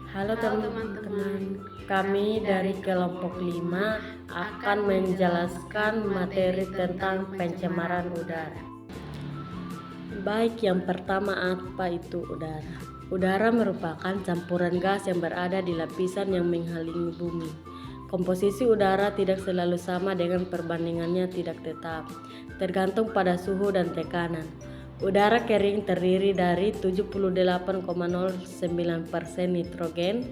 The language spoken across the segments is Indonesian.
Halo teman-teman, kami dari kelompok 5 akan menjelaskan materi tentang pencemaran udara. Baik, yang pertama, apa itu udara? Udara merupakan campuran gas yang berada di lapisan yang mengelilingi bumi. Komposisi udara tidak selalu sama dengan perbandingannya tidak tetap, tergantung pada suhu dan tekanan. Udara kering terdiri dari 78,09% nitrogen,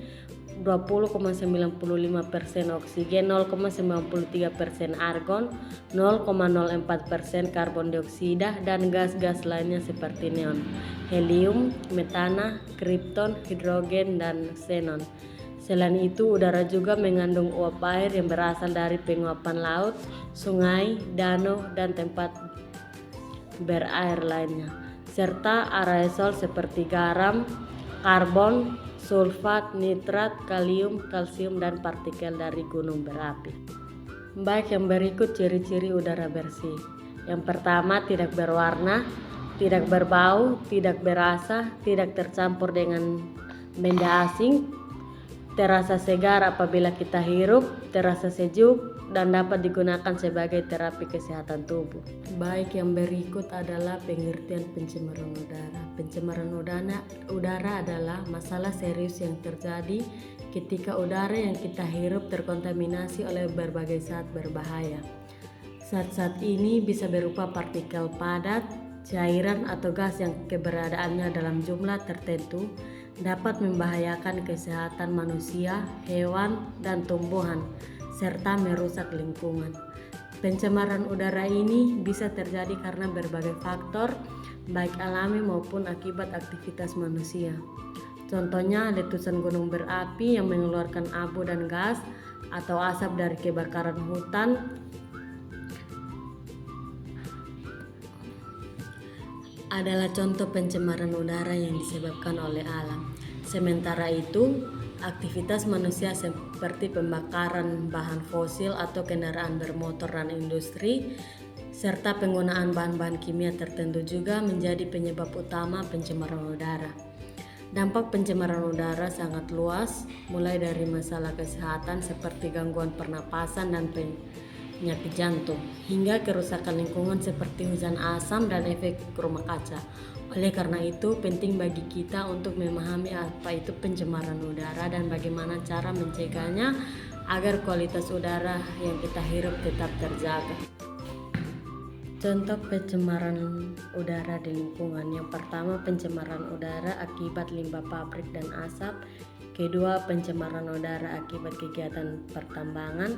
20,95% oksigen, 0,93% argon, 0,04% karbon dioksida, dan gas-gas lainnya seperti neon, helium, metana, kripton, hidrogen, dan xenon. Selain itu, udara juga mengandung uap air yang berasal dari penguapan laut, sungai, danau, dan tempat berair lainnya, serta aerosol seperti garam, karbon, sulfat, nitrat, kalium, kalsium, dan partikel dari gunung berapi. Baik, yang berikut ciri-ciri udara bersih. Yang pertama, tidak berwarna, tidak berbau, tidak berasa, tidak tercampur dengan benda asing, terasa segar apabila kita hirup, terasa sejuk, dan dapat digunakan sebagai terapi kesehatan tubuh. Baik, yang berikut adalah pengertian pencemaran udara. Pencemaran udara adalah masalah serius yang terjadi ketika udara yang kita hirup terkontaminasi oleh berbagai zat berbahaya. Zat-zat ini bisa berupa partikel padat, cairan, atau gas yang keberadaannya dalam jumlah tertentu dapat membahayakan kesehatan manusia, hewan, dan tumbuhan, serta merusak lingkungan. Pencemaran udara ini bisa terjadi karena berbagai faktor, baik alami maupun akibat aktivitas manusia. Contohnya letusan gunung berapi yang mengeluarkan abu dan gas, atau asap dari kebakaran hutan, adalah contoh pencemaran udara yang disebabkan oleh alam. Sementara itu, aktivitas manusia seperti pembakaran bahan fosil atau kendaraan bermotor dan industri, serta penggunaan bahan-bahan kimia tertentu juga menjadi penyebab utama pencemaran udara. Dampak pencemaran udara sangat luas, mulai dari masalah kesehatan seperti gangguan pernapasan dan penyakit jantung, hingga kerusakan lingkungan seperti hujan asam dan efek rumah kaca. Oleh karena itu, penting bagi kita untuk memahami apa itu pencemaran udara dan bagaimana cara mencegahnya agar kualitas udara yang kita hirup tetap terjaga. Contoh pencemaran udara di lingkungan. Yang pertama, pencemaran udara akibat limbah pabrik dan asap. Kedua, pencemaran udara akibat kegiatan pertambangan.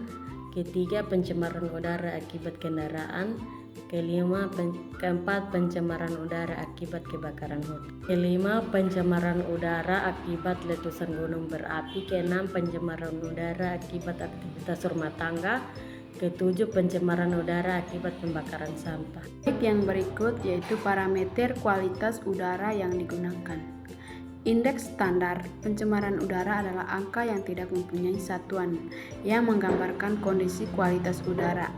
Ketiga, pencemaran udara akibat kendaraan. Keempat, pencemaran udara akibat kebakaran hutan. Kelima, pencemaran udara akibat letusan gunung berapi. Keenam, pencemaran udara akibat aktivitas rumah tangga. Ketujuh, pencemaran udara akibat pembakaran sampah. Yang berikut yaitu parameter kualitas udara yang digunakan. Indeks standar pencemaran udara adalah angka yang tidak mempunyai satuan yang menggambarkan kondisi kualitas udara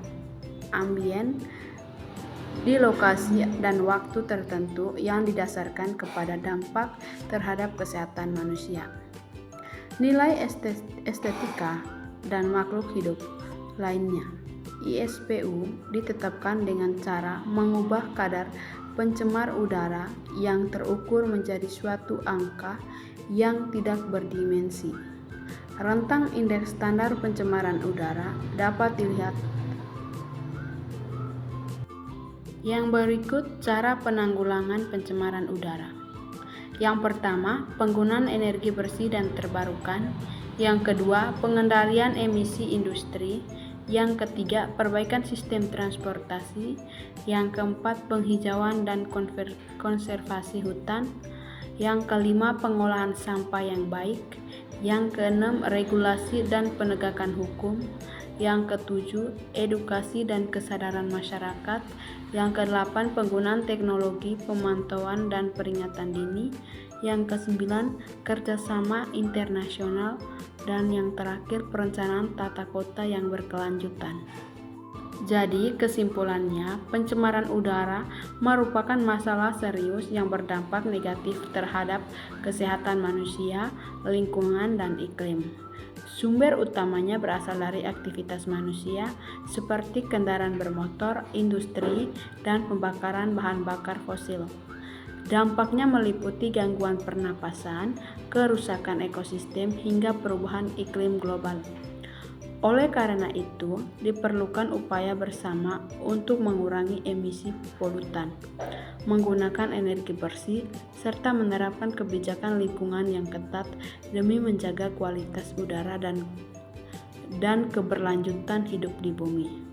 ambien di lokasi dan waktu tertentu yang didasarkan kepada dampak terhadap kesehatan manusia. Nilai estetika dan makhluk hidup lainnya, ISPU, ditetapkan dengan cara mengubah kadar pencemar udara yang terukur menjadi suatu angka yang tidak berdimensi. Rentang indeks standar pencemaran udara dapat dilihat. Yang berikut cara penanggulangan pencemaran udara. Yang pertama, penggunaan energi bersih dan terbarukan. Yang kedua, pengendalian emisi industri. Yang ketiga, perbaikan sistem transportasi. Yang keempat, penghijauan dan konservasi hutan. Yang kelima, pengolahan sampah yang baik. Yang keenam, regulasi dan penegakan hukum. Yang ketujuh, edukasi dan kesadaran masyarakat. Yang kedelapan, penggunaan teknologi pemantauan dan peringatan dini. Yang kesembilan, kerjasama internasional. Dan yang terakhir, perencanaan tata kota yang berkelanjutan. Jadi, kesimpulannya, pencemaran udara merupakan masalah serius yang berdampak negatif terhadap kesehatan manusia, lingkungan, dan iklim. Sumber utamanya berasal dari aktivitas manusia seperti kendaraan bermotor, industri, dan pembakaran bahan bakar fosil. Dampaknya meliputi gangguan pernapasan, kerusakan ekosistem, hingga perubahan iklim global. Oleh karena itu, diperlukan upaya bersama untuk mengurangi emisi polutan, menggunakan energi bersih, serta menerapkan kebijakan lingkungan yang ketat demi menjaga kualitas udara dan keberlanjutan hidup di bumi.